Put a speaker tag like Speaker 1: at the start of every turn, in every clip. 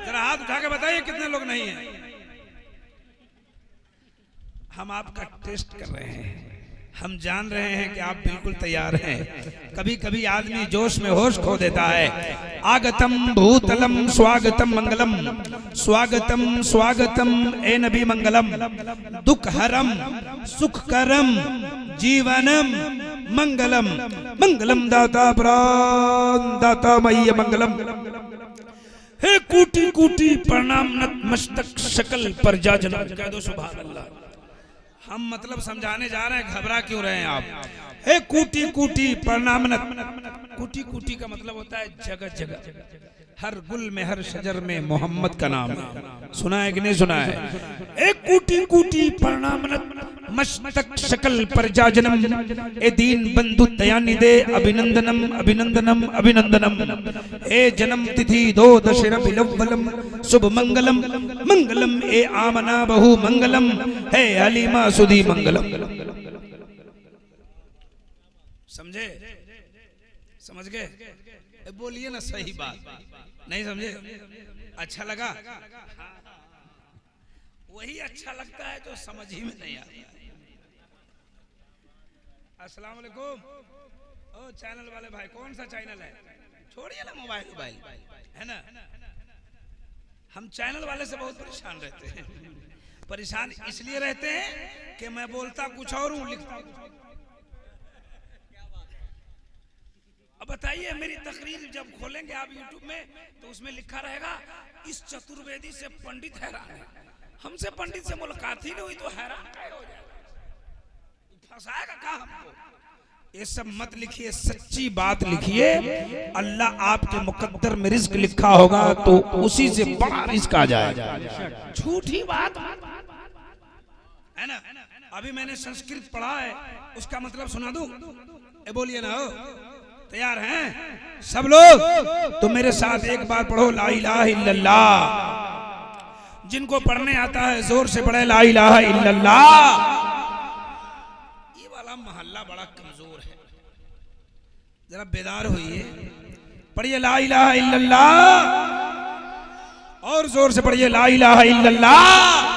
Speaker 1: जरा हाथ उठा के बताइए कितने लोग नहीं हैं। हम आपका टेस्ट कर रहे हैं, हम जान रहे हैं कि आप बिल्कुल तैयार हैं। कभी कभी आदमी जोश में होश खो देता है। आगतम भूतलम स्वागतम मंगलम, स्वागतम स्वागतम ए नबी मंगलम, दुख हरम सुख करम जीवनम मंगलम, मंगलम दाता प्राण दाता मय्य मंगलम। हे कूटी कूटी प्रणाम नतमस्तक शकल पर जा जनाब, कह दो सुभान अल्लाह। हम मतलब समझाने जा रहे हैं, घबरा क्यों रहे हैं आप। हे कूटी कूटी प्रणामनत, कूटी कूटी का मतलब होता है जगह जगह, हर गुल में हर शजर में मोहम्मद का नाम है। सुना है कि नहीं सुना है। एक कूटी कूटी प्रणामनत मस्तक शकल पर जा जन्म, ए दीन बंधु दयानि दे अभिनंदनम अभिनंदनम अभिनंदनम। ए जन्म तिथि दो दशरथ बिलवलम शुभ मंगलम, मंगलम ए आमना बहु मंगलम, हे हलीमा सुधी मंगलम। समझे? समझ गए? बोलिए ना सही बात। नहीं समझे? अच्छा लगा? वही अच्छा लगता है जो समझ ही में नहीं आता। अस्सलाम वालेकुम। ओ चैनल वाले भाई, कौन सा चैनल है? छोड़िए ना मोबाइल है ना। हम चैनल वाले से बहुत परेशान रहते हैं। परेशान इसलिए रहते हैं कि मैं बोलता कुछ और हूँ, लिखता कुछ और। अब बताइए, मेरी तकरीर जब खोलेंगे आप YouTube में तो उसमें लिखा रहेगा इस चतुर्वेदी से पंडित हैरान है। हमसे पंडित से मुलाकात ही नहीं हुई तो हैरान क्या हो जाएगा? फंसाएगा कहाँ हमको? ये सब मत लिखिए, सच्ची बात लिखिए। अल्लाह आपके मुकद्दर में रिज्क लिखा होगा तो उसी से बड़ा रिज्क आ जाएगा। झूठी बात है ना। अभी मैंने संस्कृत पढ़ा है, उसका मतलब सुना दूं? बोलिए ना। हो तैयार हैं सब लोग? तो मेरे साथ एक बार पढ़ो ला इलाहा इल्लल्लाह। जिनको पढ़ने आता है जोर से पढ़े ला इलाहा इल्लल्लाह। ये वाला मोहल्ला बड़ा कमजोर है, जरा बेदार होइए। पढ़िए ला इलाहा इल्लल्लाह, और जोर से पढ़िए ला इलाहा इल्लल्लाह।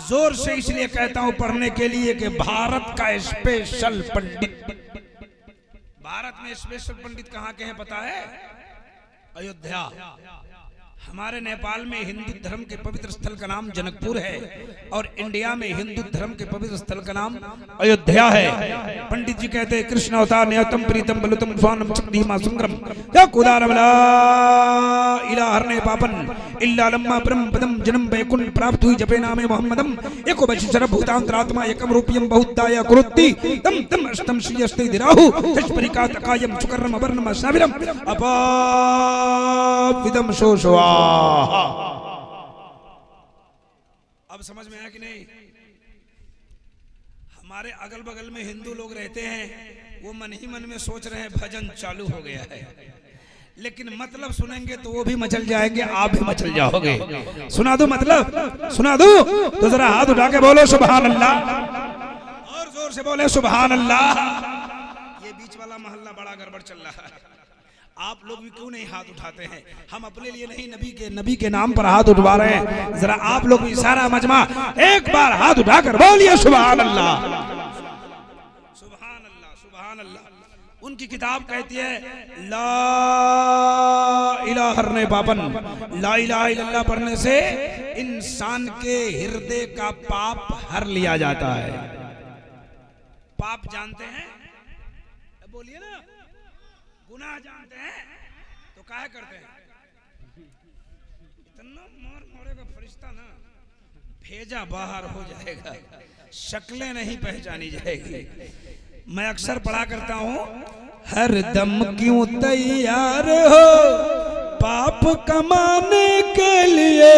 Speaker 1: जोर से इसलिए कहता हूं पढ़ने के लिए कि भारत का स्पेशल पंडित, भारत में स्पेशल पंडित कहाँ के हैं पता है? अयोध्या। हमारे नेपाल में हिंदू धर्म के पवित्र स्थल का नाम जनकपुर है और इंडिया में हिंदू धर्म के पवित्र स्थल का नाम अयोध्या है। पंडित जी कहते हैं कृष्ण अवतार न्यातम प्रीतम बलुतम स्वानम शक्तिमा संग्रम या कुदारम ला इलाहा हरने पापन इल्ला लम्मा परम पदम जन्म वैकुंठ प्राप्त हुई जपे नामे मोहम्मदम एको बशिशर भूतांतरात्मा एकम रूपियम बहुताया कुरुत्ति तम तम अष्टम श्री अस्ते दिराहु तस्परिका तकायम सुकर्णम अवर्णम साविरम अपाविदम शोषवा। अब समझ में आया कि नहीं? हमारे अगल बगल में हिंदू लोग रहते हैं, वो मन ही मन में सोच रहे हैं भजन चालू हो गया है, लेकिन मतलब सुनेंगे तो वो भी मचल जाएंगे, आप भी मचल जाओगे। सुना दो मतलब? सुना दो तो जरा हाथ उठा के बोलो सुभान अल्लाह, और जोर से बोले सुभान अल्लाह। ये बीच वाला मोहल्ला बड़ा गड़बड़ चल रहा है। आप लोग भी क्यों नहीं हाथ उठाते हैं? हम अपने लिए नहीं, नबी के नाम पर हाथ उठवा रहे हैं। जरा आप लोग भी सारा मजमा एक बार हाथ उठाकर बोलिए सुभान अल्लाह, सुभान अल्लाह, सुभान अल्लाह। उनकी किताब कहती है ला इलाहा हरने पापन, ला इलाहा इल्लल्लाह पढ़ने से इंसान के हृदय का पाप हर लिया जाता है। पाप जानते हैं? बोलिए ना। गुनाह जानते हैं तो काहे करते हैं? इतना मार मारेगा फरिश्ता ना, भेजा बाहर हो जाएगा, शक्लें नहीं पहचानी जाएगी। मैं अक्सर पढ़ा करता हूँ हर दम क्यों तैयार हो पाप कमाने के लिए,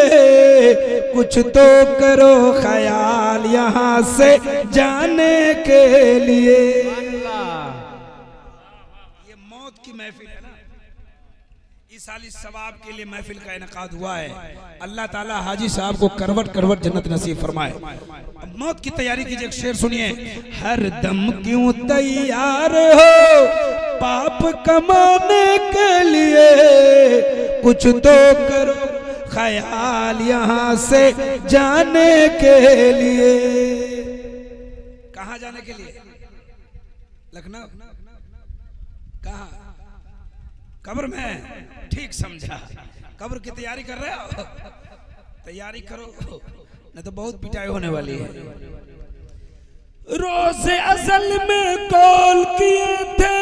Speaker 1: कुछ तो करो ख्याल यहाँ से जाने के लिए। की महफिल है ना, इस साल इस सवाब के लिए महफिल का इनकाद हुआ है। अल्लाह ताला हाजी साहब को करवट करवट जन्नत नसीब फरमाए। अब मौत की तैयारी कीजिए, एक शेर सुनिए। हर दम क्यों तैयार हो पाप कमाने के लिए, कुछ तो करो ख्याल यहाँ से जाने के लिए। कहाँ जाने के लिए? लखनऊ। कहाँ? कब्र में। ठीक समझा, कब्र की तैयारी कर रहे हो? तैयारी करो, नहीं तो बहुत पिटाई होने वाली है। रोज़े असल में कॉल किए थे,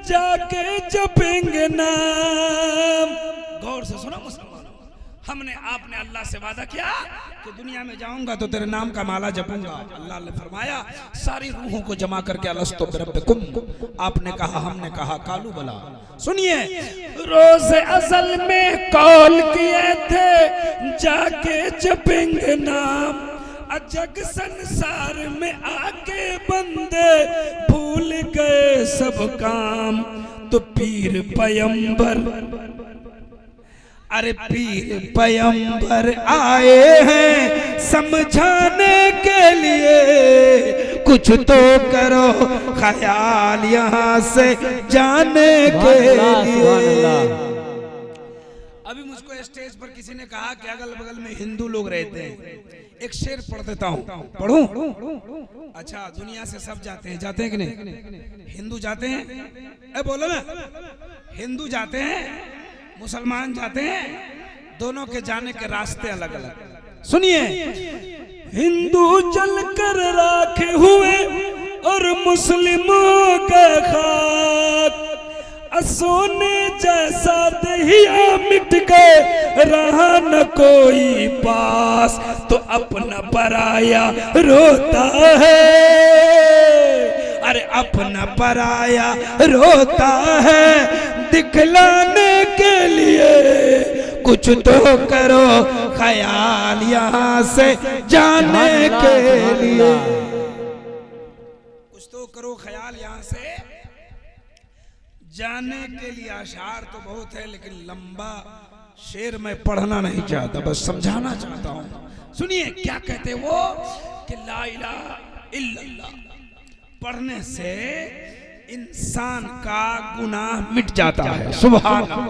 Speaker 1: जाके जपेंगे नाम। गौर से सुनो मुसलमानों, हमने आपने अल्लाह से वादा किया कि दुनिया में जाऊंगा तो तेरे नाम का माला जपूंगा। अल्लाह ने फरमाया सारी रूहों को जमा करके अलस्तु बिरब्बिकुम। आपने कहा, हमने कहा कालू बला। सुनिए, रोज़े असल में कॉल किए थे, जाके जपेंगे नाम। अजग संसार में आके बंदे भूल गए सब काम। तो पीर पैगंबर, अरे पीर पैगंबर आए हैं समझाने के लिए। कुछ तो करो ख्याल यहाँ से जाने के लिए। अभी मुझको स्टेज पर किसी ने कहा कि अगल बगल में हिंदू लोग रहते हैं, एक शेर पढ़ देता हूँ। पढ़ूं? अच्छा, दुनिया से सब जाते हैं, जाते हैं कि नहीं? हिंदू जाते हैं, बोलो ना। हिंदू जाते हैं, मुसलमान जाते हैं, दोनों के जाने के रास्ते अलग अलग। सुनिए, हिंदू जल कर राखे हुए और मुस्लिमों का खाक। सोने जैसा दहिया मिट गए, रहा न कोई पास। तो अपना पराया रोता है, अरे अपना पराया रोता है दिखलाने के लिए। कुछ तो करो ख्याल यहाँ से जाने के लिए। कुछ तो करो ख्याल यहाँ से जाने के लिए। अशार तो बहुत है, लेकिन लंबा शेर मैं पढ़ना नहीं चाहता, बस समझाना चाहता हूँ। सुनिए क्या कहते वो कि ला इलाहा इल्लल्लाह पढ़ने से इंसान का गुनाह मिट जाता है। सुभान अल्लाह।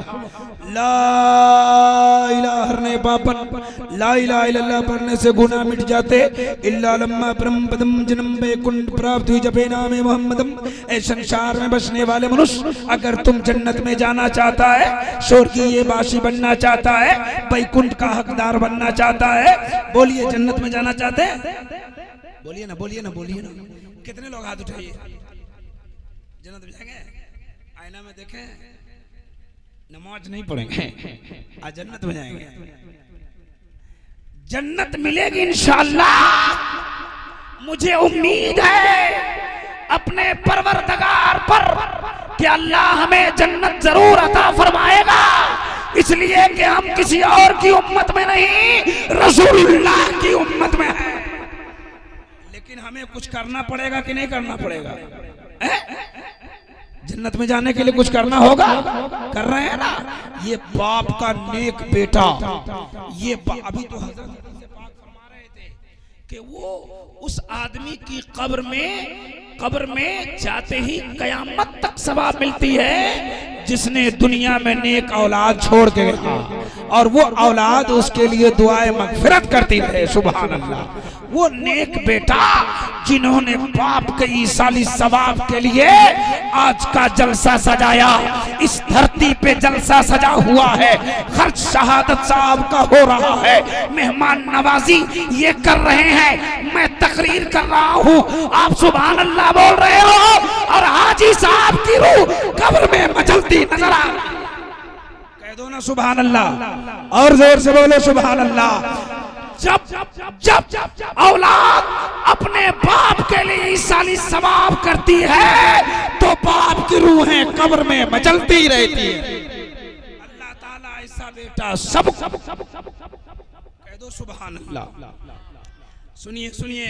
Speaker 1: ला इलाहा ने बापन, ला इलाहा इल्लल्लाह पढ़ने से गुनाह मिट जाते। इल्ला लम्मा परम पदम जन्म बेकुंठ प्राप्त हुई जबे नामे मोहम्मदम। ऐ संसार में बसने वाले मनुष्य, अगर तुम जन्नत में जाना चाहता है, स्वर्गीय बासी बनना चाहता है, बैकुंठ का हकदार बनना चाहता है, बोलिए जन्नत में जाना चाहते हैं? बोलिए ना, बोलिए ना, बोलिए ना। कितने लोग हाथ उठाइए? जन्नत में जाएंगे? आईना में देखें, नमाज नहीं पढ़ेंगे, आज जन्नत में जाएंगे। जन्नत मिलेगी इंशाअल्लाह। मुझे उम्मीद है अपने परवरदिगार पर कि अल्लाह हमें जन्नत जरूर अता फरमाएगा, इसलिए कि हम किसी और की उम्मत में नहीं, रसूलुल्लाह की उम्मत में हैं। लेकिन हमें कुछ करना पड़ेगा कि नहीं करना पड़ेगा? जन्नत में जाने के लिए कुछ करना होगा, कर रहे हैं ना। ये बाप का नेक बेटा, ये अभी तो हजरत से पाक फरमा रहे थे कि वो उस आदमी की कब्र में जाते ही कयामत तक सवाब मिलती है जिसने दुनिया में नेक औलाद छोड़ के गया, और वो औलाद उसके लिए दुआए मगफिरत करती है। सुभान अल्लाह। वो नेक बेटा जिन्होंने बाप के ईसाली सवाब के लिए आज का जलसा सजाया, इस धरती पे जलसा सजा हुआ है, खर्च शहादत साहब का हो रहा है, मेहमान नवाजी ये कर रहे हैं, मैं तकरीर कर रहा हूँ, आप सुभान अल्लाह बोल रहे हो, और हाजी साहब की रूह कब्र में मचलती नजर आ रही। कह दो ना सुभान अल्लाह, और जोर से बोलो सुभान अल्लाह। जब औलाद अपने बाप के लिए ईसाली सवाब करती है तो बाप की रूहें कब्र में मचलती रहती है। अल्लाह ताला ऐसा बेटा सब कह दो सुभान अल्लाह। सुनिए सुनिए,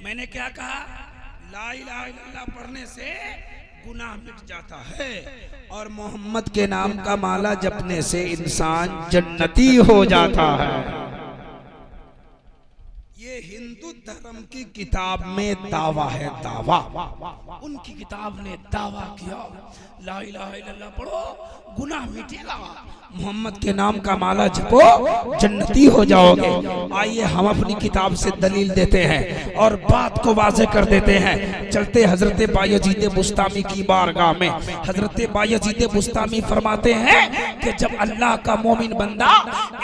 Speaker 1: मैंने क्या कहा? ला इलाहा इल्लल्लाह पढ़ने से गुनाह मिट जाता है, और मोहम्मद के नाम का माला जपने से इंसान जन्नती हो जाता है। ये हिंदू धर्म की किताब में दावा है, दावा। उनकी किताब ने दावा किया ला इलाहा इल्लल्लाह पढ़ो गुनाह मिटेगा, मोहम्मद के नाम का माला जपो जन्नती हो जाओगे। आइए हम अपनी किताब से दलील देते हैं और बात को वाज़ेह कर देते हैं। चलते हजरत बायजीद बुस्तामी की बारगाह में। हजरत बायजीद बुस्तामी फरमाते हैं कि जब अल्लाह का मोमिन बंदा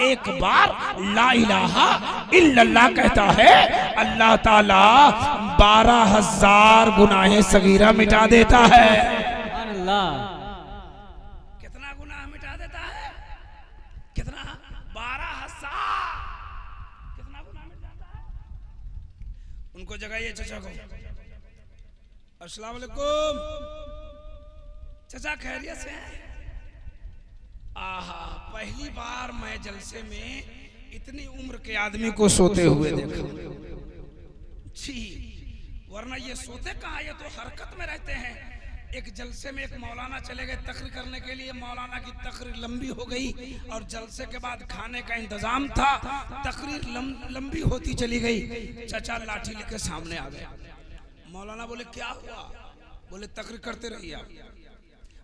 Speaker 1: एक बार ला इलाहा इल्लल्लाह कहता है, अल्लाह ताला 12,000 गुनाहे सगीरा मिटा देता है। कितना गुनाह मिटा देता है? कितना? 12,000। कितना गुनाह मिट जाता है? उनको जगाइए चचा को। अस्सलाम वालेकुम चचा, खैरियत से हैं? आहा, पहली बार मैं जलसे में इतनी उम्र के आदमी को सोते हुए देखा जी, वरना ये सोते कहाँ, ये तो हरकत में रहते हैं। एक जलसे में एक मौलाना चले गए तकरीर करने के लिए, मौलाना की तकरीर लंबी हो गई और जलसे के बाद खाने का इंतजाम था, तकरीर लंबी होती चली गई। चचा लाठी लेके सामने आ गए। मौलाना बोले क्या हुआ? बोले तकरीर करते रहिए आप।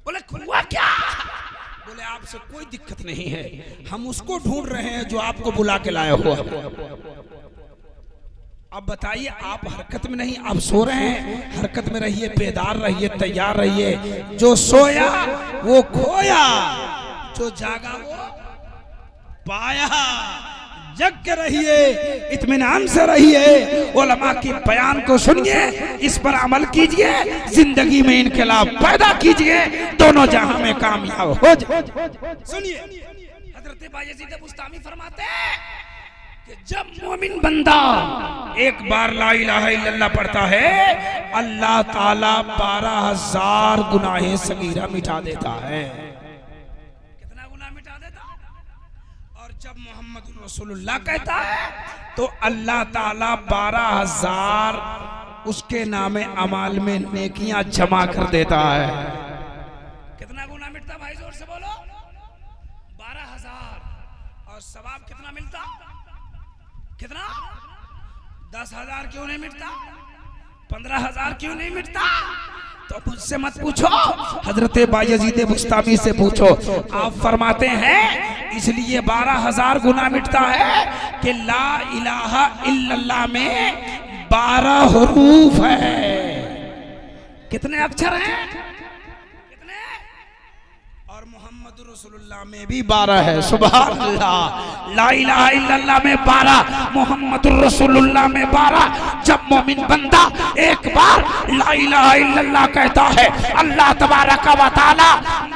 Speaker 1: बोले हुआ क्या? बोले आपसे कोई दिक्कत नहीं है, हम उसको ढूंढ रहे हैं जो आपको बुला के लाया हुआ। अब बताइए, आप हरकत में नहीं, आप सो रहे हैं। हरकत में रहिए, बेदार रहिए, तैयार रहिए। जो सोया वो खोया, जो जागा वो पाया। जग के रहिए, इत्मीनान से रहिए, उलमा की बयान को सुनिए, इस पर अमल कीजिए, जिंदगी में इनकलाब पैदा कीजिए, दोनों जहां में कामयाब हो जाए। सुनिए, हजरत बायजीद बुस्तामी फरमाते हैं कि जब मोमिन बंदा एक बार ला इलाहा इल्लल्लाह पढ़ता है, अल्लाह ताला 12,000 गुनाहे सगीरा मिटा देता है। कितना गुनाह मिटा देता? और जब मोहम्मद रसूलुल्लाह कहता है तो अल्लाह ताला 12,000 उसके नामे अमाल में नेकियां जमा कर देता है। कितना गुनाह मिटता भाई? जोर से बोलो। 12,000। और सवाब कितना मिलता? कितना? 10,000 क्यों नहीं मिटता? 15,000 क्यों नहीं मिटता? तो मुझसे मत पूछो, हजरत बायजीद बुस्तामी से पूछो। आप फरमाते हैं इसलिए 12,000 गुना मिटता है कि ला इलाहा इल्लल्लाह में 12 हुरूफ है। कितने अक्षर हैं? कितने? और मोहम्मद रसूलुल्लाह में भी 12 है। सुभान अल्लाह। ला इलाहा इल्लल्लाह में 12, मोहम्मद रसूलुल्लाह में 12। जब मोमिन बंदा एक बार ला इलाहा इल्लल्लाह कहता है, अल्लाह तबारक व तआला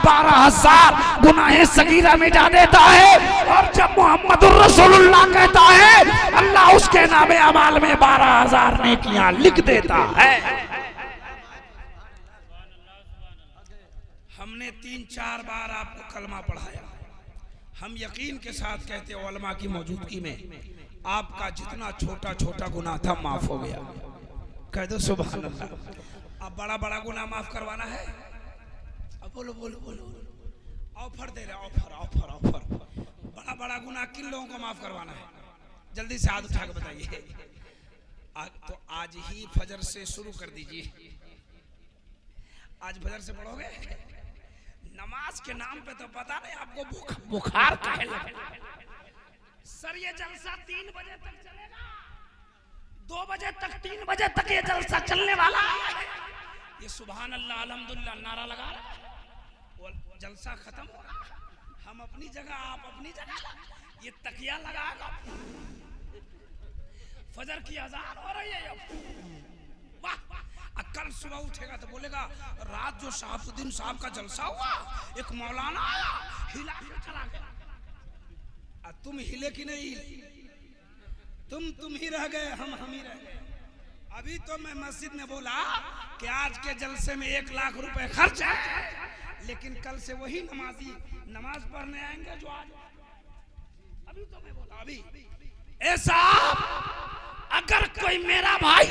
Speaker 1: 12,000 गुनाहे सगीरा मिटा देता है। और जब मोहम्मद रसूलुल्लाह कहता है, अल्लाह उसके नामे अमाल में 12,000 नेकियां लिख देता है। हमने 3-4 बार आपको कलमा पढ़ाया। हम यकीन के साथ कहते हैं उलमा की मौजूदगी में आपका जितना छोटा छोटा गुनाह था माफ हो गया। कह दो सुभान अल्लाह। अब बड़ा बड़ा गुनाह माफ करवाना है? अब बोलो बोलो बोलो। ऑफर दे रहे, ऑफर ऑफर ऑफर। बड़ा बड़ा गुनाह किन लोगों को माफ करवाना है? जल्दी से हाथ उठा के बताइए। तो आज ही फजर से शुरू कर दीजिए। आज फजर से पढ़ोगे? नमाज के नाम पे तो पता नहीं आपको बुखार काहे लगा। सर ये जलसा 3 बजे तक चलेगा, 2 बजे तक, 3 बजे तक ये जलसा चलने वाला है। ये सुभान अल्लाह अल्हम्दुलिल्लाह नारा लगा रहा है। जलसा खत्म होगा, हम अपनी जगह, आप अपनी जगह। ये तकिया लगाएगा, फजर की अजान हो रही है। वाह वाह। कल सुबह उठेगा तो बोलेगा रात जो शहाबुद्दीन साहब का जलसा हुआ, एक मौलाना आया हिला के चला गया। तुम हिले कि नहीं हिले? तुम ही रह गए, हम ही रह गए। अभी तो मैं मस्जिद में बोला कि आज के जलसे में 1 लाख रुपए खर्च है, लेकिन कल से वही नमाजी नमाज पढ़ने आएंगे जो आज। अभी तो मैं बोला, अभी ऐसा अगर कोई मेरा भाई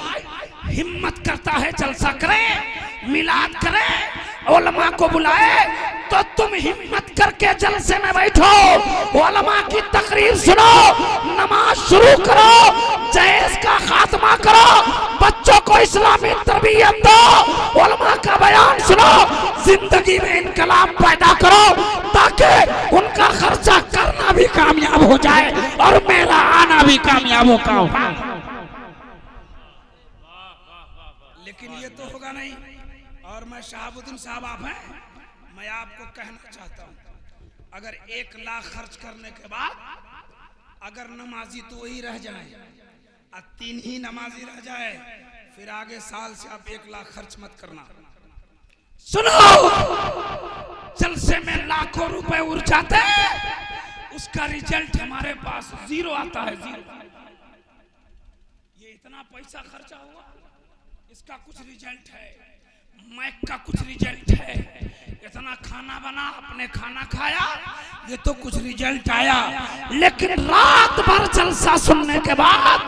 Speaker 1: हिम्मत करता है जलसा करे, मिलाद करे, उलमा को बुलाए, तो तुम हिम्मत करके जलसे में बैठो, उलमा की तकरीर सुनो, नमाज शुरू करो, जहेज का खात्मा करो, बच्चों को इस्लामी तरबियत दो, उलमा का बयान सुनो, जिंदगी में इनकलाब पैदा करो, ताकि उनका खर्च
Speaker 2: कामयाब हो जाए और मेरा आना भी कामयाब होगा।
Speaker 1: लेकिन ये तो होगा नहीं। और मैं शहाबुद्दीन साहब आप हैं, मैं आपको कहना चाहता हूं, अगर 1 लाख खर्च करने के बाद अगर नमाजी तो वही रह जाए और 3 ही नमाजी रह जाए, फिर आगे साल से आप 1 लाख खर्च मत करना।
Speaker 2: सुनो, जलसे में लाखों रुपए उड़ जाते हैं, उसका रिजल्ट हमारे पास 0 आता है, 0। ये इतना पैसा खर्चा हुआ, इसका कुछ रिजल्ट है, मैक का कुछ रिजल्ट है, इतना खाना बना, आपने खाना खाया, ये तो कुछ रिजल्ट आया। लेकिन रात भर जलसा सुनने के बाद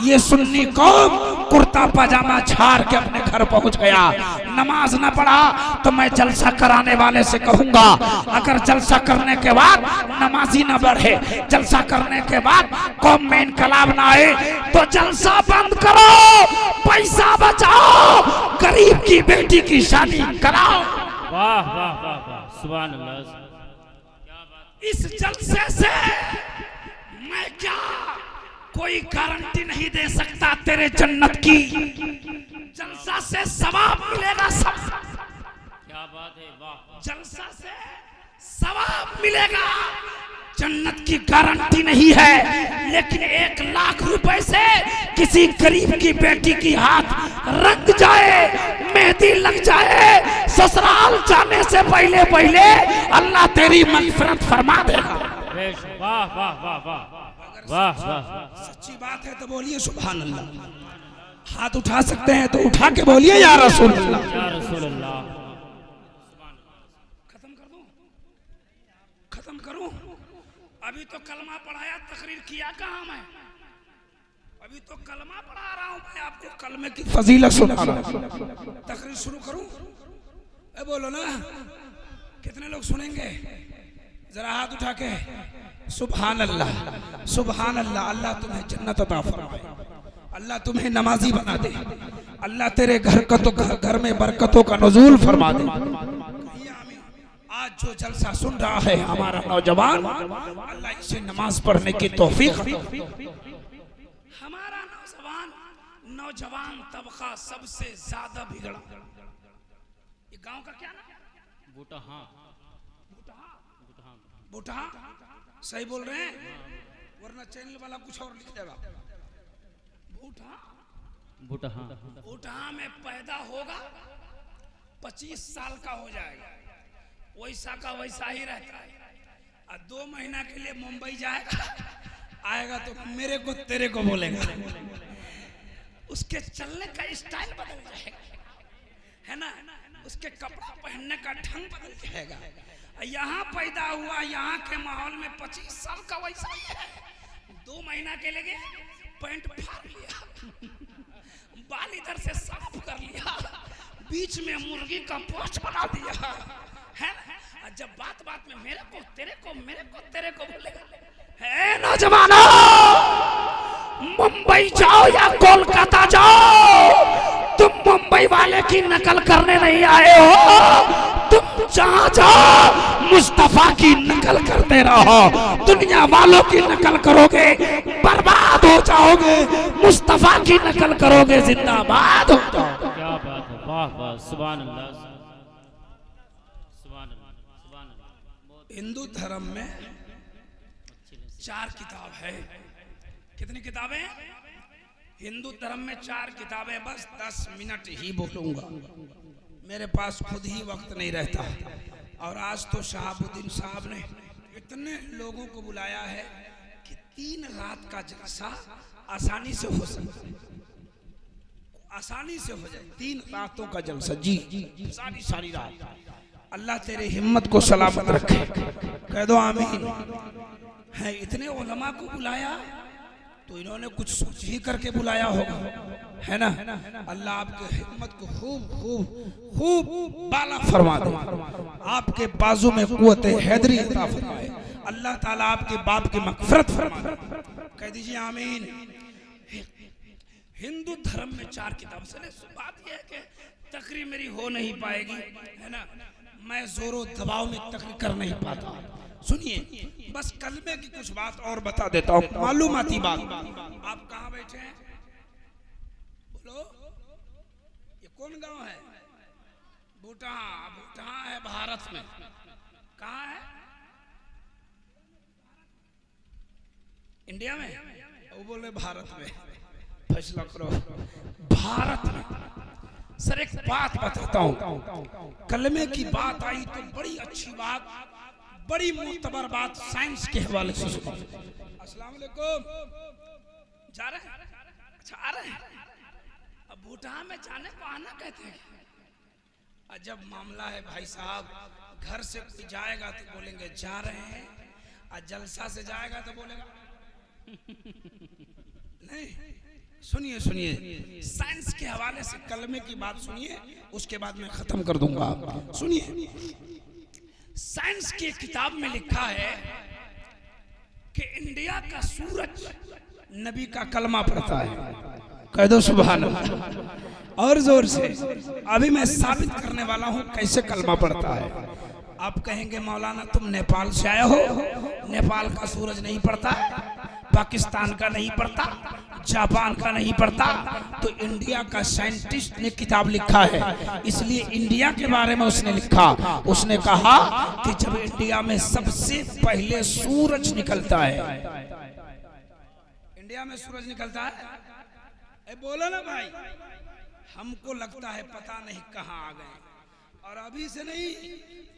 Speaker 2: ये सुन्नी कौम कुर्ता पजामा झाड़ के अपने घर पहुंच गया, नमाज न पढ़ा। तो मैं जलसा कराने वाले से कहूंगा, अगर जलसा करने के बाद नमाजी न बढ़े, जलसा करने के बाद कौम में इनकलाब ना आए, तो जलसा बंद करो, पैसा बचाओ, गरीब की बेटी की शादी कराओ।
Speaker 3: वाह वाह वाह वाह, सुभान अल्लाह।
Speaker 2: इस जलसे से मैं क्या कोई गारंटी नहीं दे सकता तेरे जन्नत की। जलसा से सवाब मिलेगा, सब।
Speaker 3: क्या बात है, वाह।
Speaker 2: जलसा से सवाब मिलेगा, जन्नत की गारंटी नहीं है। लेकिन 1 लाख रुपए से किसी गरीब की बेटी की हाथ रंग जाए, मेहंदी लग जाए, ससुराल जाने से पहले पहले अल्लाह तेरी मग़फ़िरत फरमा देगा।
Speaker 3: वाह वाह वाह वाह वाह वाह।
Speaker 1: सच्ची बात है तो बोलिए सुभान अल्लाह। हाथ उठा सकते हैं तो उठा के बोलिए या रसूल अल्लाह,
Speaker 3: या रसूल अल्लाह।
Speaker 2: खत्म कर दूं, खत्म करूं? अभी तो कलमा पढ़ाया, तकरीर किया कहाँ मैं? अभी तो कलमा पढ़ा रहा हूं मैं आपको, कलमे की
Speaker 1: फजीलत सुना रहा हूं।
Speaker 2: तकरीर शुरू करूं? ए बोलो ना, कितने लोग सुनेंगे? जरा हाथ उठा के।
Speaker 1: सुभान अल्लाह, सुभान अल्लाह। अल्लाह तुम्हें जन्नत अता फरमाए, अल्लाह तुम्हें नमाजी बना दे, अल्लाह तेरे घर में बरकतों का नुज़ूल फरमा दे। आज जो जलसा सुन रहा है हमारा नौजवान, अल्लाह इसे नमाज पढ़ने की तौफीक।
Speaker 2: हमारा नौजवान तबका सबसे ज्यादा बिगड़ा। ये गांव का क्या नाम?
Speaker 3: बूटहा।
Speaker 2: बूटहा, सही बोल रहे हैं, वरना चैनल वाला कुछ और लिख देगा।
Speaker 3: बूटहा,
Speaker 2: बूटहा में पैदा होगा, 25 साल का हो जाएगा, वैसा का वैसा ही रहता है। और 2 महीना के लिए मुंबई जाएगा, आएगा तो मेरे को तेरे को बोलेगा। उसके चलने का स्टाइल बदल जाएगा, है ना? उसके कपड़ा पहनने का ढंग बदल जाएगा। यहाँ पैदा हुआ, यहाँ के माहौल में 25 साल का वैसा ही है। 2 महीना के लिए पैंट फाड़ लिया, बाल इधर से साफ कर लिया, बीच में मुर्गी का पोस्ट बना दिया, है ना? जब बात बात में मेरे को तेरे को, मेरे को तेरे को बोलेगा। है नौजवानों, मुंबई जाओ या कोलकाता जाओ, तुम मुंबई वाले की नकल करने नहीं आए हो। तुम जहां जाओ मुस्तफा की नकल करते रहो। दुनिया वालों की नकल करोगे बर्बाद हो जाओगे, मुस्तफा की नकल करोगे जिंदाबाद हो जाओगे।
Speaker 3: क्या बात है, वाह वाह, सुभान अल्लाह, सुभान अल्लाह, सुभान अल्लाह।
Speaker 2: हिंदू धर्म में 4 किताब है। कितनी किताबें? हिंदू धर्म में 4 किताबें। बस 10 मिनट ही बोलूंगा, मेरे पास खुद ही वक्त नहीं रहता। और आज तो शहाबुद्दीन साहब ने इतने लोगों को बुलाया है कि 3 रात का जलसा आसानी से हो सकता है, आसानी से हो जाए। 3 रातों का जलसा, जी सारी रात। अल्लाह तेरे हिम्मत को सलामत रखे, कह दो आमीन। है इतने उलमा को बुलाया तो इन्होंने कुछ सोच ही करके बुलाया होगा, है ना? अल्लाह आपके हिम्मत को खूब खूब खूब बाला फरमा दे, आपके बाजू में कुव्वत हैदरी अता फरमाए, अल्लाह ताला आपके बाप की मग़फ़िरत फरमाए। कह दीजिए आमीन। हिंदू धर्म में 4 किताब से। बात यह है कि तकरीर मेरी हो नहीं पाएगी, है ना? मैं जोरों दबाव में तकरीर कर नहीं पाता। सुनिए, बस कलमे की कुछ बात और बता देता हूँ, मालूमाती बात। आप कहाँ बैठे हैं? बोलो, ये कौन गांव है? भूटान। भूटान है भारत में। कहाँ है? इंडिया में। वो बोले भारत में। फैसला करो, भारत में। सर एक बात बताता हूँ, कलमे की बात आई तो बड़ी अच्छी बात, बड़ी मुतबर बात साइंस के हवाले से सुनो। अस्सलाम वालेकुम। जा रहे हैं? अच्छा आ रहे हैं। अब भूटान में जाने को आना कहते हैं। अजब मामला है भाई साहब, घर से कोई जाएगा तो बोलेंगे जा रहे हैं, और जलसा से जाएगा तो बोलेगा नहीं। सुनिए सुनिए, साइंस के हवाले से कलमे की बात सुनिए, उसके बाद मैं खत्म कर दूंगा। सुनिए, साइंस की किताब में लिखा है कि इंडिया का सूरज नबी का कलमा पढ़ता है। कह दो सुभान अल्लाह और जोर से। अभी मैं साबित करने वाला हूं कैसे कलमा पढ़ता है। आप कहेंगे मौलाना तुम नेपाल से आए हो, नेपाल का सूरज नहीं पड़ता, पाकिस्तान का नहीं पड़ता, जापान का नहीं पड़ता, तो इंडिया का साइंटिस्ट ने किताब लिखा है, इसलिए इंडिया के बारे में उसने लिखा। उसने कहा कि जब इंडिया में सबसे पहले सूरज निकलता है, इंडिया में सूरज निकलता है। बोलो ना भाई, हमको लगता है पता नहीं कहाँ आ गए, और अभी से नहीं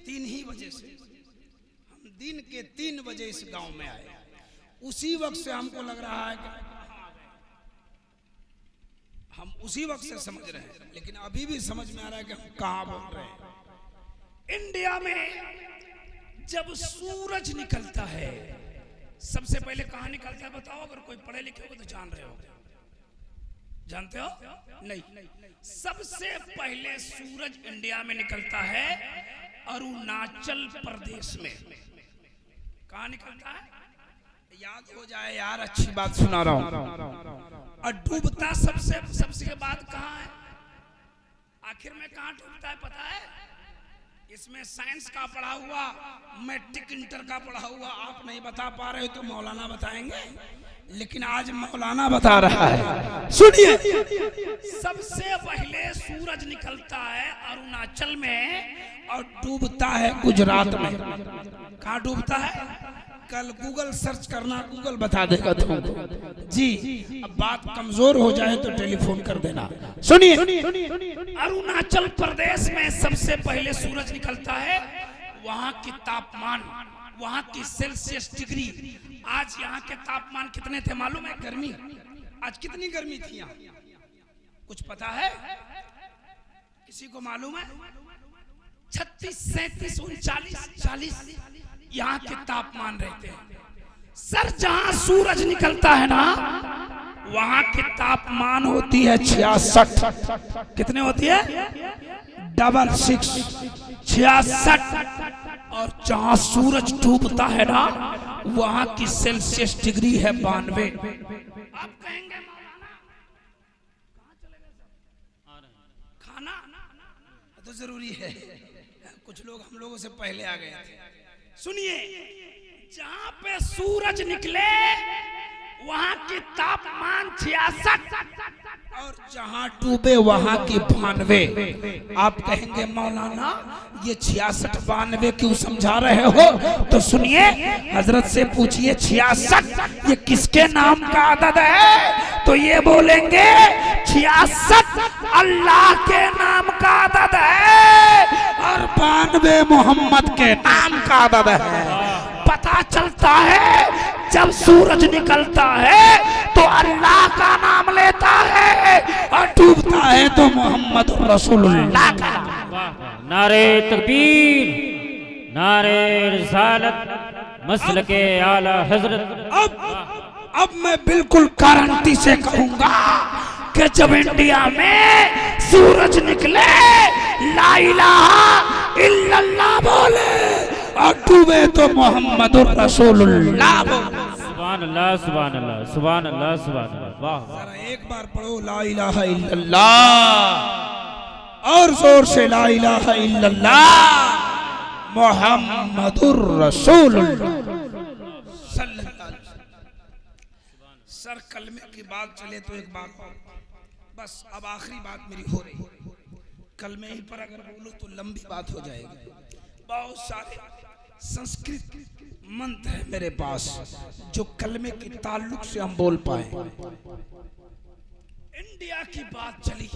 Speaker 2: 3 ही बजे से, हम दिन के 3 बजे इस गांव में आए, उसी वक्त से हमको लग रहा है कि हम उसी वक्त से समझ रहे हैं, लेकिन अभी भी समझ में आ रहा है कि हम कहाँ बोल रहे हैं। इंडिया में जब सूरज निकलता है, सबसे पहले कहाँ निकलता है बताओ? अगर कोई पढ़े लिखे हो तो जान रहे हो, जानते हो? नहीं, सबसे पहले सूरज इंडिया में निकलता है अरुणाचल प्रदेश में। कहाँ निकलता है? याद हो जाए यार, अच्छी बात सुना रहा हूं। और डूबता सबसे के बाद कहाँ है? आखिर में कहाँ डूबता है पता है? इसमें साइंस का पढ़ा हुआ, मैट्रिक इंटर का पढ़ा हुआ आप नहीं बता पा रहे हो तो मौलाना बताएंगे, लेकिन आज मौलाना बता रहा है। सुनिए, सबसे पहले सूरज निकलता है अरुणाचल में और डूबता है गुजरात में। कहाँ डूबता है? कल गूगल सर्च करना, गूगल बता देगा तुमको। जी, अब बात कमजोर हो जाए तो टेलीफोन कर देना। सुनिए, अरुणाचल प्रदेश में सबसे पहले सूरज निकलता है। वहां की तापमान, वहां की सेल्सियस डिग्री, आज यहाँ के तापमान कितने थे मालूम है? गर्मी, आज कितनी गर्मी थी यहाँ? कुछ पता है? किसी को मालूम है? 36, 37, 39, 40 यहाँ के तापमान रहते हैं। सर जहां सूरज निकलता है ना, वहां के तापमान होती है 66। कितने होती है? 66, 66। और जहां सूरज डूबता है ना, वहां की सेल्सियस डिग्री है 92। आप कहेंगे खाना तो जरूरी है, कुछ लोग हम लोगों से पहले आ गए थे। सुनिए, जहां पे सूरज निकले वहां की तापमान 66 और जहां डूबे वहां की 92। आप कहेंगे मौलाना ये 66 92 क्यों समझा रहे हो? तो सुनिए, हजरत से पूछिए 66 ये किसके नाम का अदद है? तो ये बोलेंगे 66 अल्लाह के नाम का अदद है और 92 मोहम्मद के नाम का अदद है। पता चलता है जब सूरज निकलता है तो अल्लाह का नाम लेता है और डूबता है तो मोहम्मद रसूलुल्लाह का।
Speaker 3: नारे तकबीर, नारे रिसालत, मसलके आला हजरत।
Speaker 2: अब मैं बिल्कुल गारंटी से कहूंगा कि जब इंडिया में सूरज निकले, ला इलाहा इल्लल्लाह बोले और डूबे तो मोहम्मद रसूलुल्लाह बोले।
Speaker 3: सुभान अल्लाह, सुभान अल्लाह, सुभान अल्लाह, सुभान अल्लाह। वाह,
Speaker 2: जरा एक बार पढ़ो ला इलाहा इल्लल्लाह, और जोर से ला इलाहा इल्लल्लाह।
Speaker 1: मुहम्मदुर रसूलुल्लाह सल्लल्लाहु अलैहि वसल्लम। सर कलमे की बात चले तो एक बात और, बस अब आखिरी बात मेरी हो रही। कलमे ही पर अगर बोलो तो लंबी बात हो जाएगी। बहुत सारे संस्कृत मंत्र है मेरे पास जो कलमे के ताल्लुक से हम बोल पाए। इंडिया की बात चली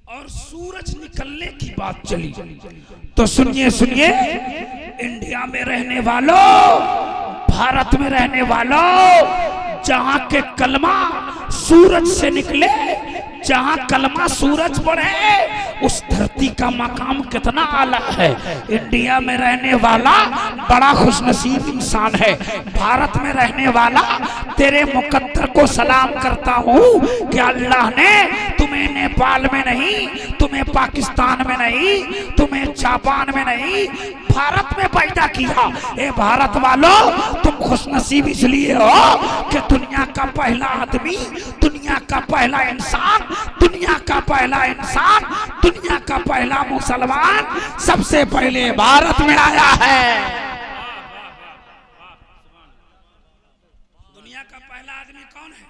Speaker 1: और सूरज निकलने की बात चली, तो सुनिए सुनिए, इंडिया में रहने वालों, भारत में रहने वालों, जहां के कलमा सूरज से निकले, जहां कलमा सूरज पड़े, उस धरती का मकाम कितना आला है। इंडिया में रहने वाला बड़ा खुशनसीब इंसान है। भारत में रहने वाला तेरे मुकद्दर को सलाम करता हूँ कि अल्लाह ने तुम्हें नेपाल में नहीं, तुम्हें पाकिस्तान में नहीं, तुम्हें जापान में नहीं, भारत में पैदा किया। ए भारत वालों, तुम खुशनसीब इसलिए हो कि दुनिया का पहला आदमी, दुनिया का पहला इंसान, दुनिया का पहला इंसान, दुनिया का पहला मुसलमान सबसे पहले भारत में आया है। दुनिया का पहला आदमी कौन है?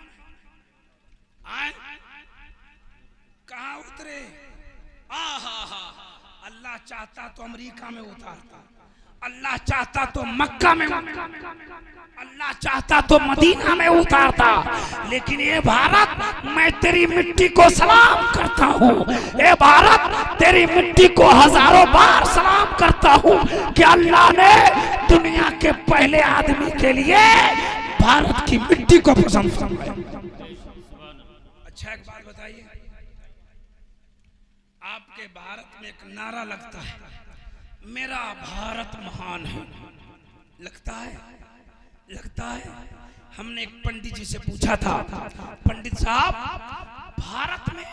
Speaker 1: आए? कहां उतरे? अल्लाह चाहता तो अमेरिका में उतारता, अल्लाह चाहता तो मक्का में, अल्लाह चाहता तो मदीना में उतारता, लेकिन ये भारत, मैं तेरी मिट्टी को सलाम करता हूँ। ये भारत, तेरी मिट्टी को हजारों बार सलाम करता हूँ कि अल्लाह ने दुनिया के पहले आदमी के लिए भारत की मिट्टी को पसंद फरमाया। अच्छा एक बात बताइए, आपके भारत में एक नारा लगता है, मेरा भारत महान है, लगता है? लगता है? हमने एक पंडित जी से पूछा था, पंडित साहब भारत में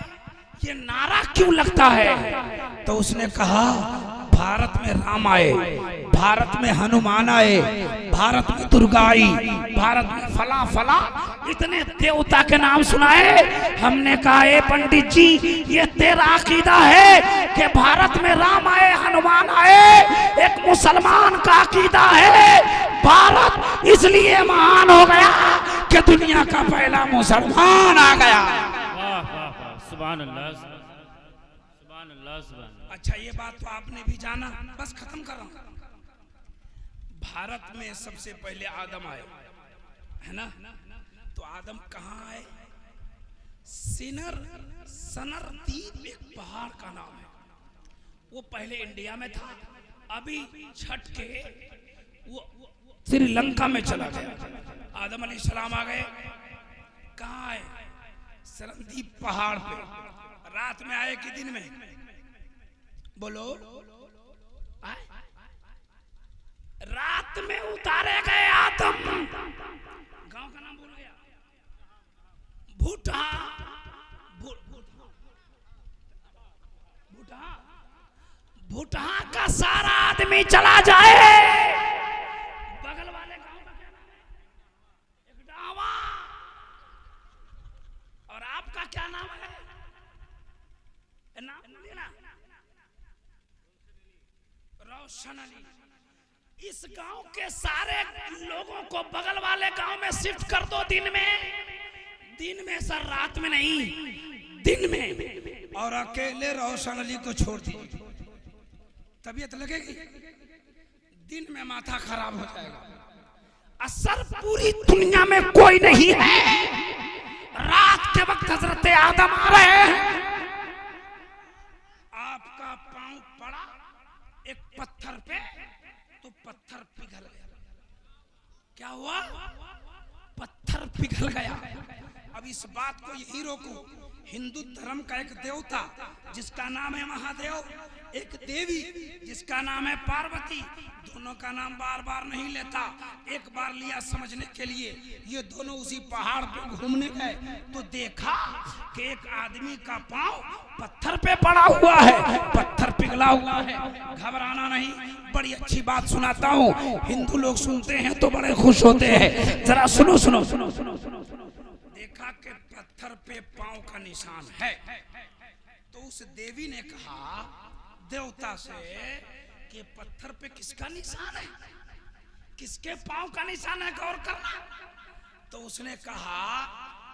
Speaker 1: ये नारा क्यों लगता है? तो उसने कहा, भारत में राम आए, भारत में हनुमान आए, भारत में दुर्गा आई, भारत में फला फला इतने देवता के नाम सुनाए। हमने कहा, ए पंडित जी, ये तेरा अकीदा है कि भारत में राम आए, हनुमान आए, एक मुसलमान का अकीदा है भारत इसलिए महान हो गया कि दुनिया का पहला मुसलमान आ गया।
Speaker 3: वाह वाह वाह, सुभान अल्लाह, सुभान अल्लाह, सुभान अल्लाह।
Speaker 1: अच्छा ये बात तो आपने भी जाना, बस खत्म कर रहा हूं। भारत में सबसे पहले आदम आए, है ना? तो आदम कहाँ आए? सनरदीप एक पहाड़ का नाम है, वो पहले इंडिया में था, अभी छठ के वो श्रीलंका में चला गया। आदम अलैहिस्सलाम आ गए, कहाँ आए? सनरदीप पहाड़ पे। रात में आए कि दिन में? बोलो। रात में उतारे गए आदम। गांव का नाम भूल गया, भूटा, भूटा का सारा आदमी चला जाए, बगल वाले गांव का क्या नाम है? एक डावा। और आपका क्या नाम है? नाम बोलिए ना। रोशन अली। इस गांव के सारे लोगों को बगल वाले गांव में शिफ्ट कर दो दिन में सर, रात में नहीं, दिन में, और अकेले रोशन अली को छोड़ दीजिए, तबीयत लगेगी, दिन में माथा खराब हो जाएगा। असर पूरी दुनिया में कोई नहीं है। रात के वक्त हजरत आदम आ रहे हैं, आपका पांव पड़ा एक पत्थर पे तो पत्थर पिघल गया। क्या हुआ? पत्थर पिघल गया। अब इस बात को यही रोको, हिंदू धर्म का एक देवता जिसका नाम है महादेव, एक देवी जिसका नाम है पार्वती, दोनों का नाम बार बार नहीं लेता, एक बार लिया समझने के लिए। ये दोनों उसी पहाड़ पे घूमने गए तो देखा कि एक आदमी का पांव पत्थर पे पड़ा हुआ है, पत्थर पिघला हुआ है। घबराना नहीं, बड़ी अच्छी बात सुनाता हूँ, हिंदू लोग सुनते हैं तो बड़े खुश होते हैं, जरा सुनो सुनो सुनो सुनो सुनो। देखा कि पत्थर पे पांव का निशान है, तो उस देवी ने कहा देवता से
Speaker 2: कि ये पत्थर पे किसका निशान है, किसके पांव का निशान है, गौर करना। तो उसने कहा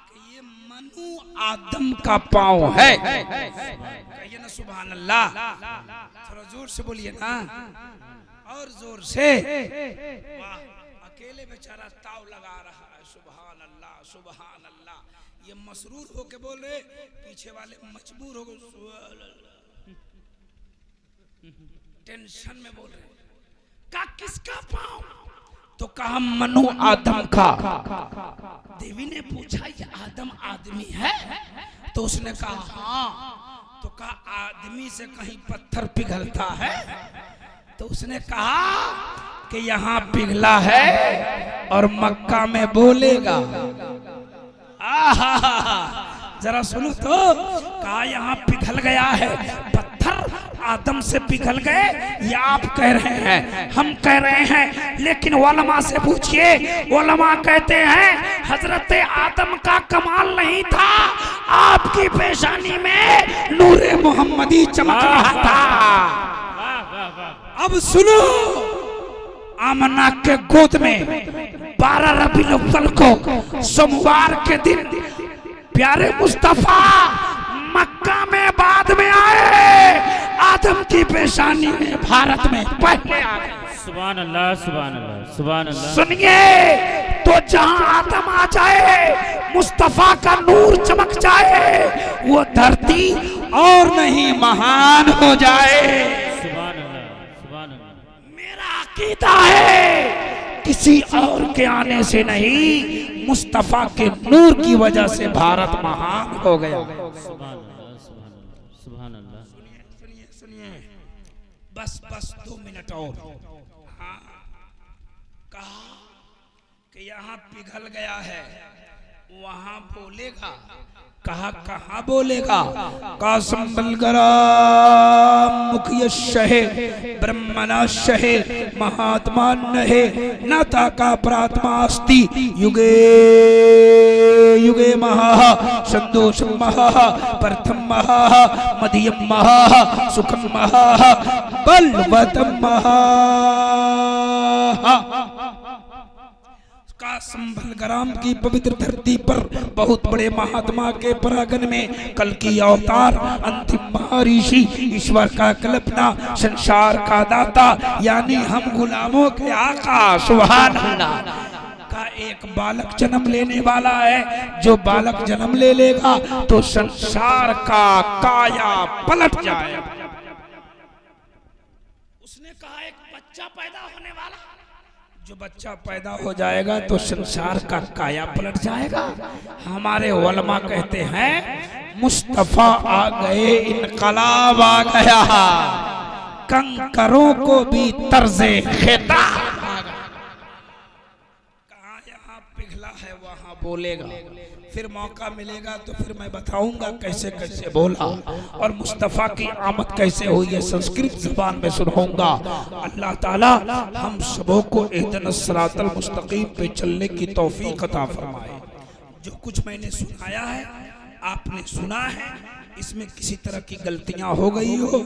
Speaker 2: कि ये मनु आदम का पांव है। कहिए ना सुभान अल्लाह, थोड़ा जोर से बोलिए ना, और जोर से। वाह, अकेले बेचारा ताव लगा रहा है, सुभान अल्लाह सुभान अल्लाह। ये मसरूर होके बोल रहे, पीछे वाले मजबूर हो गए, टेंशन में बोल रहे। का किसका पांव? तो कहा मनु आदम का। देवी ने पूछा ये आदम आदमी है? तो उसने कहा हाँ। तो कहा आदमी से कहीं पत्थर पिघलता है? तो उसने कहा कि यहाँ पिघला है और मक्का में बोलेगा। जरा सुनो तो, कहा यहाँ पिघल गया है, पत्थर आदम से पिघल गए, ये आप कह रहे हैं, हम कह रहे हैं, लेकिन उलमा से पूछिए। उलमा कहते हैं हजरत आदम का कमाल नहीं था, आपकी पेशानी में नूरे मोहम्मदी चमक रहा था। अब सुनो, आमना के गोद में 12 रबीउल अव्वल को सोमवार के दिन प्यारे मुस्तफा मक्का में बाद में आए, आदम की पेशानी में भारत में पहले आ गए।
Speaker 3: सुभान अल्लाह सुभान अल्लाह सुभान अल्लाह।
Speaker 2: सुनिए, तो जहां आदम आ जाए, मुस्तफा का नूर चमक जाए, वो धरती और नहीं महान हो जाए।
Speaker 3: सुभान अल्लाह सुभान अल्लाह।
Speaker 2: मेरा अकीदा है किसी और के आने से नहीं, मुस्तफा के नूर की वजह से भारत महान हो गया।
Speaker 3: सुभान अल्लाह सुभान अल्लाह सुभान अल्लाह।
Speaker 2: सुनिए सुनिए, बस बस 2 मिनट और। हाँ, कहा कि यहाँ पिघल गया है, वहां बोलेगा। कहा कहाँ बोलेगा? कासम बलगरा मुखिय शहे ब्रह्मणा शहे महात्मा नहे नाता का प्रात्मा अस्ति युगे युगे महा संदोष महा प्रथम महा मध्यम महा सुखम महा बलवतम महा। संभलग्राम की पवित्र धरती पर बहुत बड़े महात्मा के परागन में कल की अवतार अंतिम महर्षि ईश्वर का कल्पना संसार का दाता यानी हम गुलामों के आका सुभान अल्लाह का एक बालक जन्म लेने वाला है। जो बालक जन्म ले लेगा तो संसार का काया पलट जाएगा। उसने कहा एक बच्चा पैदा होने वाला, जो बच्चा पैदा हो जाएगा तो संसार का काया पलट जाएगा। हमारे उलमा कहते हैं मुस्तफा आ गए, इनकलाब आ गया, कंकरों को भी तर्जे खिताब। कहाँ यहाँ पिघला है वहाँ बोलेगा। फिर मौका मिलेगा तो फिर मैं बताऊंगा कैसे कैसे बोला और मुस्तफा की आमद कैसे हुई है, संस्कृत जुबान में सुनाऊंगा। अल्लाह ताला हम सबों को इहदिनस सिरातल मुस्तकीम पे चलने की तौफीक अता फरमाए। जो कुछ मैंने सुनाया है, आपने सुना है, इसमें किसी तरह की गलतियां हो गई हो,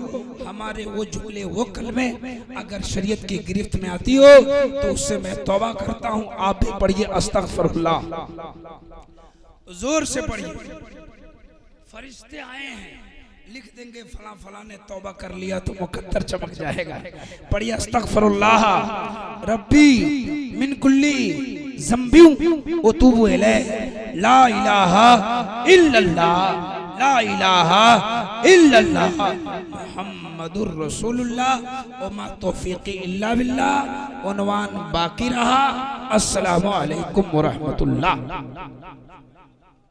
Speaker 2: हमारे वो जुमले वो कलमे अगर शरीयत की गिरफ्त में आती हो तो उससे मैं तौबा करता हूँ। आप भी पढ़िए अस्तगफिरुल्लाह, जोर से पढ़िए। फरिश्ते आए हैं, लिख देंगे फला फला ने तौबा कर लिया तो मुकद्दर चमक जाएगा। पढ़िए अस्तगफिरुल्लाह रब्बी मिन कुल्ली ज़ंबिन व तूबु इलैह ला इलाहा इल्लल्लाह ला इलाहा इल्लल्लाह मुहम्मदुर रसूलुल्लाह व मा तौफीकी इल्ला बिल्लाह। उन्वान बाकी रहा। अस्सलामु अलैकुम व रहमतुल्लाह।